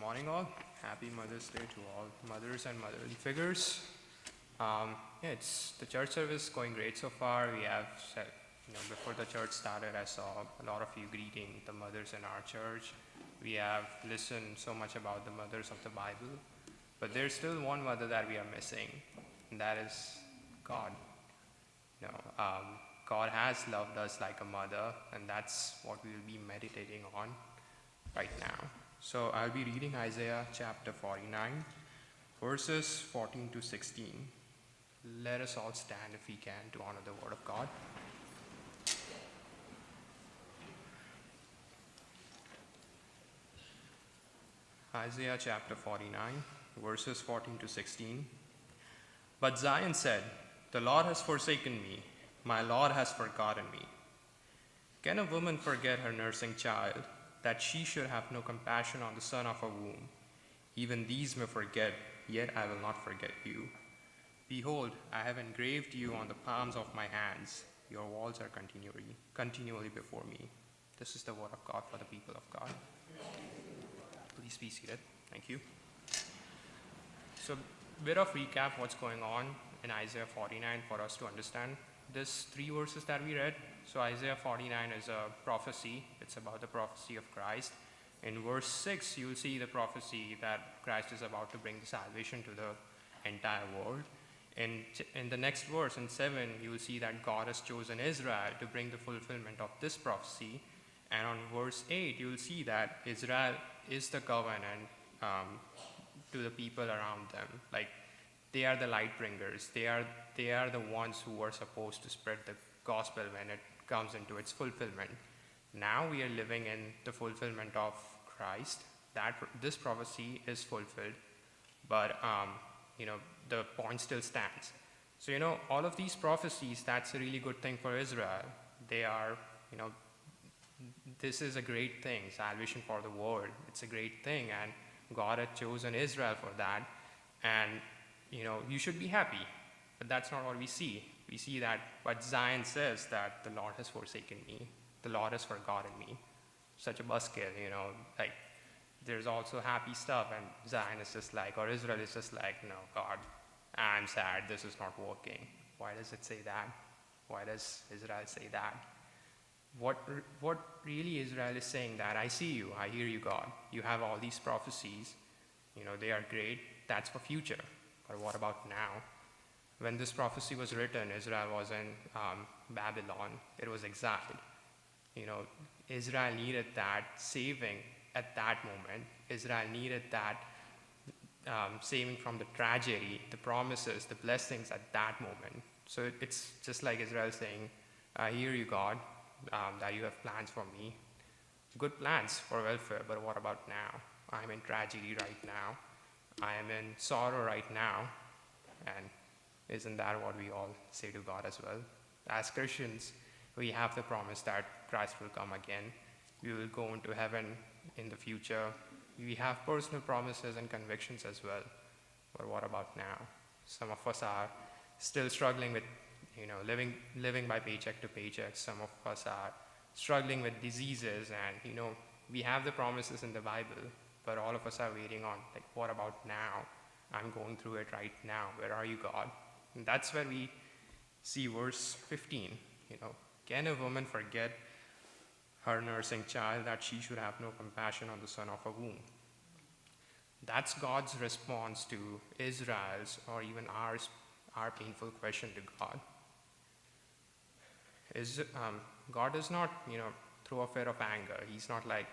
morning, all. Happy Mother's Day to all mothers and motherly figures. It's the church service going great so far. We have said, before the church started, I saw a lot of you greeting the mothers in our church. We have listened so much about the mothers of the Bible, but there's still one mother that we are missing, and that is God. God has loved us like a mother, and that's what we will be meditating on right now. So I'll be reading Isaiah chapter 49, verses 14 to 16. Let us all stand if we can to honor the word of God. Isaiah chapter 49, verses 14 to 16. But Zion said, "The Lord has forsaken me, my Lord has forgotten me." Can a woman forget her nursing child, that she should have no compassion on the son of her womb? Even these may forget, yet I will not forget you. Behold, I have engraved you on the palms of my hands. Your walls are continually before me. This is the word of God for the people of God. Please be seated. Thank you. So, bit of recap what's going on in Isaiah 49 for us to understand these three verses that we read. So Isaiah 49 is a prophecy. It's about the prophecy of Christ. In verse 6, you'll see the prophecy that Christ is about to bring the salvation to the entire world. In the next verse, in 7, you'll see that God has chosen Israel to bring the fulfillment of this prophecy. And on verse 8, you'll see that Israel is the covenant to the people around them. Like, they are the light bringers. They are the ones who are supposed to spread the gospel when it comes into its fulfillment. Now we are living in the fulfillment of Christ. This prophecy is fulfilled, but the point still stands. So all of these prophecies, that's a really good thing for Israel. They are, this is a great thing, salvation for the world. It's a great thing, and God had chosen Israel for that. And you should be happy, but that's not what we see. We see that what Zion says, that the Lord has forsaken me, the Lord has forgotten me. Such a buzzkill, like there's also happy stuff, and Zion is just like, or Israel is just like, no, God, I'm sad, this is not working. Why does it say that? Why does Israel say that? What really Israel is saying that, I see you, I hear you, God. You have all these prophecies, they are great, that's for future. But what about now? When this prophecy was written, Israel was in Babylon. It was exiled. Israel needed that saving at that moment. Israel needed that saving from the tragedy, the promises, the blessings at that moment. So it's just like Israel saying, I hear you, God, that you have plans for me. Good plans for welfare, but what about now? I'm in tragedy right now. I am in sorrow right now. And isn't that what we all say to God as well? As Christians, we have the promise that Christ will come again. We will go into heaven in the future. We have personal promises and convictions as well. But what about now? Some of us are still struggling with, living by paycheck to paycheck. Some of us are struggling with diseases, and, we have the promises in the Bible, but all of us are waiting on, like, what about now? I'm going through it right now. Where are you, God? And that's where we see verse 15. Can a woman forget her nursing child, that she should have no compassion on the son of her womb? That's God's response to Israel's, or even our painful question to God. God does not, throw a fit of anger. He's not like,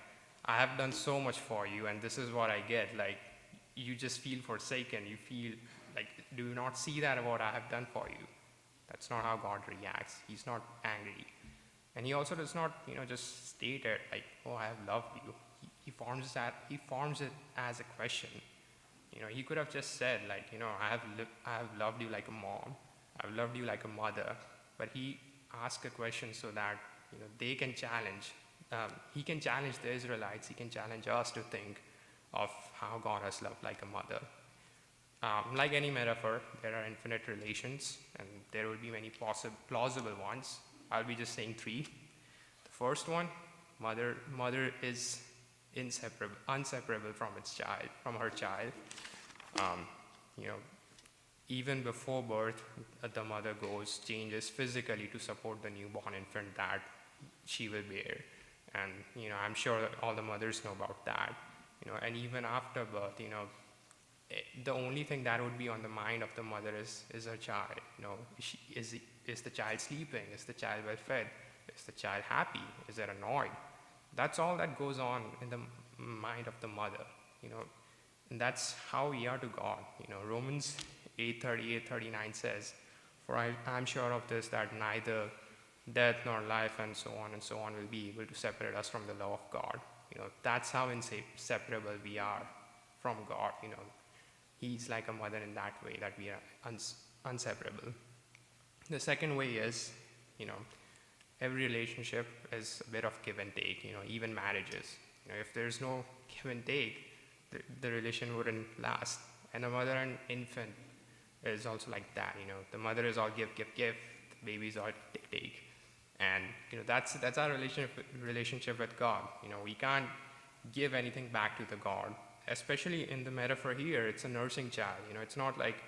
I have done so much for you, and this is what I get. Like, you just feel forsaken. You feel like, do you not see that what I have done for you? That's not how God reacts. He's not angry. And he also does not, just state it like, oh, I have loved you. He forms it as a question. He could have just said, like, I have loved you like a mom. I've loved you like a mother. But he asked a question so that, they can challenge. He can challenge the Israelites. He can challenge us to think of how God has loved like a mother. Like any metaphor, there are infinite relations, and there will be many plausible ones. I'll be just saying three. The first one, mother is inseparable from her child. Um, you know, even before birth, the mother changes physically to support the newborn infant that she will bear. And, I'm sure that all the mothers know about that. And even after birth, the only thing that would be on the mind of the mother is her child. Is the child sleeping? Is the child well fed? Is the child happy? Is it annoyed? That's all that goes on in the mind of the mother. And that's how we are to God. Romans 8:38-39 says, "For I'm sure of this, that neither death nor life and so on will be able to separate us from the love of God." That's how inseparable we are from God. He's like a mother in that way, that we are inseparable. The second way is, every relationship is a bit of give and take, even marriages. If there's no give and take, the relation wouldn't last. And a mother and infant is also like that. The mother is all give, the baby is all take. And that's our relationship with God. We can't give anything back to the God. Especially in the metaphor here, it's a nursing child. It's not like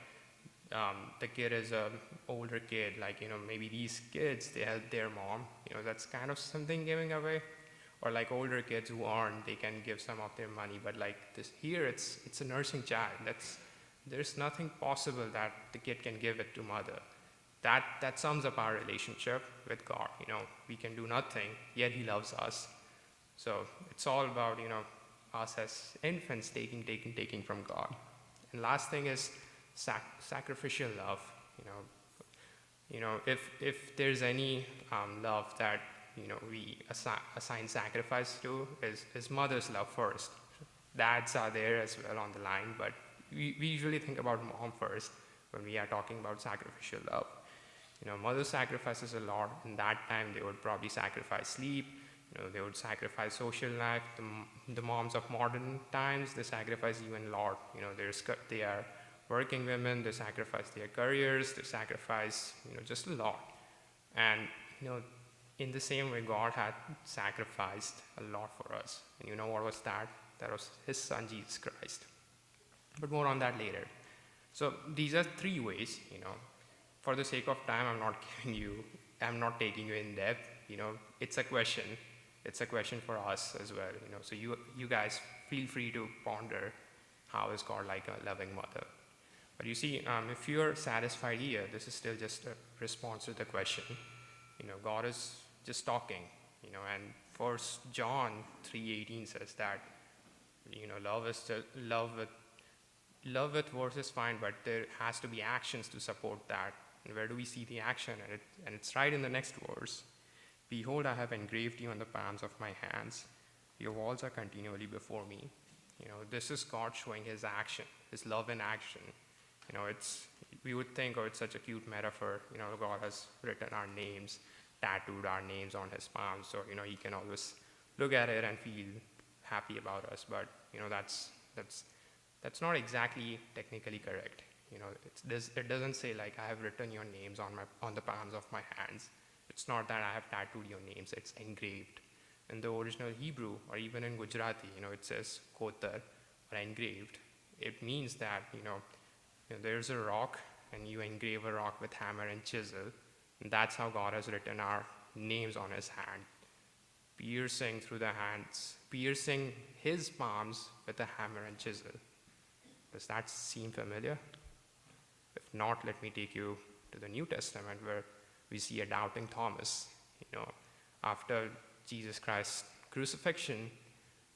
the kid is an older kid. Like maybe these kids, they help their mom. That's kind of something giving away. Or like older kids who aren't, they can give some of their money. But like this here, it's a nursing child. There's nothing possible that the kid can give it to mother. That sums up our relationship with God. We can do nothing, yet He loves us. So it's all about, us as infants taking from God. And last thing is sacrificial love. If there's any love that we assign sacrifice to, is mother's love first. Dads are there as well on the line, but we usually think about mom first when we are talking about sacrificial love. Mother sacrifices a lot. In that time, they would probably sacrifice sleep. They would sacrifice social life. The moms of modern times, they sacrifice even a lot. They are working women. They sacrifice their careers. They sacrifice, just a lot. And, in the same way, God had sacrificed a lot for us. And what was that? That was His Son, Jesus Christ. But more on that later. So these are three ways, For the sake of time, I'm not taking you in depth. It's a question. It's a question for us as well. So you guys feel free to ponder, how is God like a loving mother? But you see, if you're satisfied here, this is still just a response to the question. God is just talking. And 1 John 3:18 says that, love with words is fine, but there has to be actions to support that. And where do we see the action? And it's right in the next verse. "Behold, I have engraved you on the palms of my hands. Your walls are continually before me." This is God showing His action, His love in action. We would think, oh, it's such a cute metaphor. God has written our names, tattooed our names on His palms, so He can always look at it and feel happy about us. But that's not exactly technically correct. It doesn't say like, "I have written your names on the palms of my hands." It's not that I have tattooed your names. It's engraved. In the original Hebrew, or even in Gujarati, it says kotar, or engraved. It means that there's a rock, and you engrave a rock with hammer and chisel. And that's how God has written our names on His hand, piercing through the hands, piercing His palms with a hammer and chisel. Does that seem familiar? If not, let me take you to the New Testament, where we see a doubting Thomas. After Jesus Christ's crucifixion,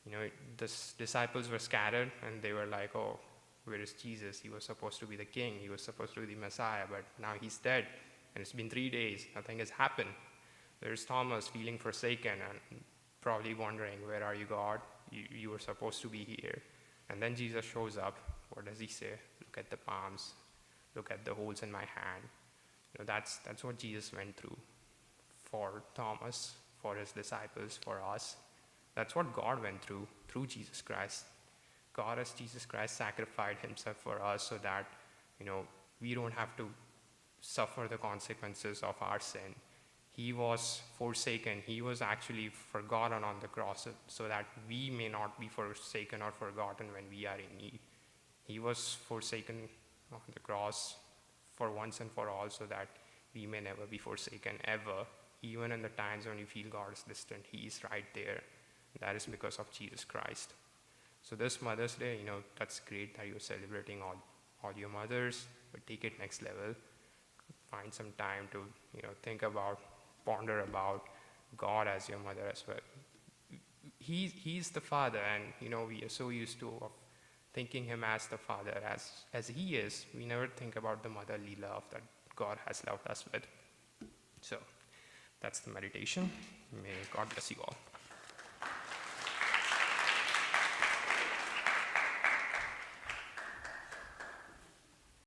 the disciples were scattered, and they were like, "Oh, where is Jesus? He was supposed to be the king. He was supposed to be the Messiah, but now He's dead, and it's been 3 days. Nothing has happened." There's Thomas feeling forsaken and probably wondering, "Where are you, God? You were supposed to be here." And then Jesus shows up. What does He say? "Look at the palms. Look at the holes in my hand." That's what Jesus went through for Thomas, for His disciples, for us. That's what God went through Jesus Christ. God, as Jesus Christ, sacrificed Himself for us so that, we don't have to suffer the consequences of our sin. He was forsaken. He was actually forgotten on the cross so that we may not be forsaken or forgotten when we are in need. He was forsaken on the cross for once and for all so that we may never be forsaken ever. Even in the times when you feel God is distant, He is right there. That is because of Jesus Christ. So this Mother's Day, that's great that you're celebrating all your mothers, but take it next level. Find some time to, think about, ponder about God as your mother as well. He's the Father, and, we are so used to of thinking Him as the Father, as He is. We never think about the motherly love that God has loved us with. So that's the meditation. May God bless you all.